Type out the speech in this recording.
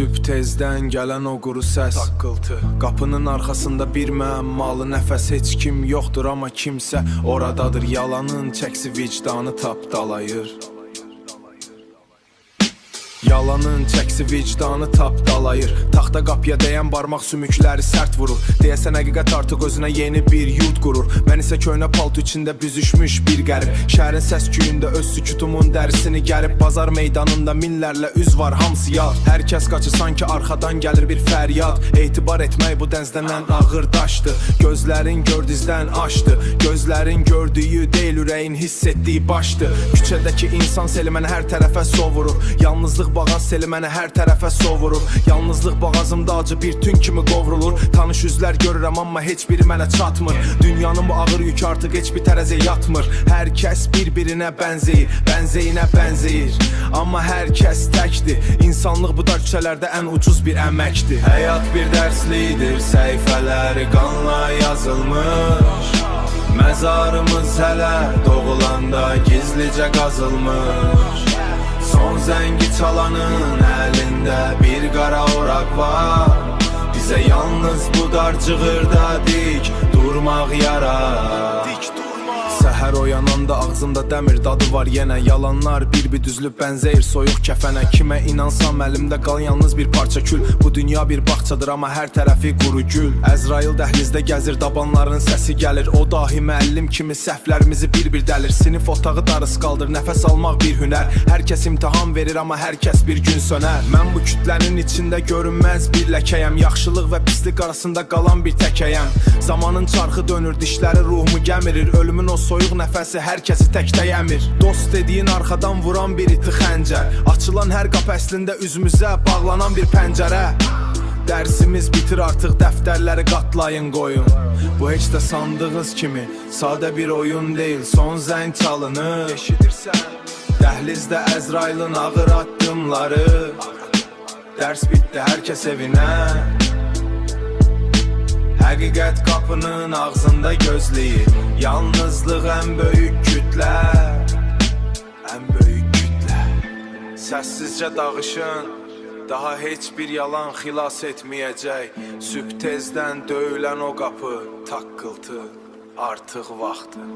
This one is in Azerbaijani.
Sübh tezdən gələn o quru səs, taqqıltı. Qapının arxasında bir müəmmalı nəfəs. Heç kim yoxdur amma kimsə oradadır. Yalanın çəksi vicdanı tapdalayır. Yalanın çəksi vicdanı tapdalayır. Taxta qapıya dəyən barmaq sümükləri sərt vurur. Deyəsən həqiqət artıq özünə yeni bir yurt qurur. Mən isə köhnə palto içində büzüşmüş bir qərib. Şəhərin səs-küyündə öz sükutumun dərisini gərib. Bazar meydanında minlərlə üz var, hamısı yad. Hər kəs qaçır, sanki arxadan gəlir bir fəryad. Etibar etmək bu dənzdən ən ağır daşdır. Gözlərin gördüzdən açdı. Gözlərin gördüyü deyil, ürəyin hiss etdiyi başdır. Küçədəki insan seli mənə hər tərəfə sovurur. Yalnızlıq bağaz seli mənə hər tərəfə sovurur. Yalnızlıq boğazımda acı bir tün kimi qovrulur. Tanış üzlər görürəm amma heç biri mənə çatmır. Dünyanın bu ağır yükü artıq heç bir tərəziyə yatmır. Hər kəs bir-birinə bənzəyir, bənzəyinə bənzəyir. Amma hər kəs təkdir. İnsanlıq bu dar küçələrdə ən ucuz bir əməkdir. Həyat bir dərslidir, səhifələri qanla yazılmış. Məzarımız hələ doğulanda gizlicə qazılmış. Son zəngi çalanın əlində bir qara oraq var. Bizə yalnız bu dar cığırda dik durmaq yarar. Səhər oyananda ağzımda dəmir dadı var yenə. Yalanlar bir düzlüb bənzəyir soyuq kəfənə. Kimə inansam əlimdə qalan yalnız bir parça kül. Bu dünya bir bağçadır amma hər tərəfi quru gül. Əzrail dəhlizdə gəzir, dabanların səsi gəlir. O dahi müəllim kimi səhvlərimizi bir dəlir. Sinif otağı darıs qaldır, nəfəs almaq bir hünər. Hər kəs imtahan verir amma hər kəs bir gün sönər. Mən bu kütlənin içində görünməz bir ləkəyəm. Yaxşılıq və pislik arasında qalan bir təkəyəm. Zamanın çarxı dönür, dişləri ruhumu gəmirir. Ölümün o soyuq nəfəsi hər kəsi təkdə yəmir. Dost dediyin arxadan vuran bir iti xəncər. Açılan hər qapı əslində üzümüzə bağlanan bir pəncərə. Dərsimiz bitir artıq, dəftərləri qatlayın qoyun. Bu heç də sandığınız kimi sadə bir oyun deyil. Son zəng çalınır, eşidirsən? Dəhlizdə Əzrailin ağır addımları. Dərs bitdi, hər kəs evinə. Həqiqət qapının ağzında gözləyir. Yalnızlıq ən böyük kütlə. Ən böyük kütlə. Səssizcə dağışın. Daha heç bir yalan xilas etməyəcək. Sübh tezdən döyülən o qapı, taqqıltı, artıq vaxtı.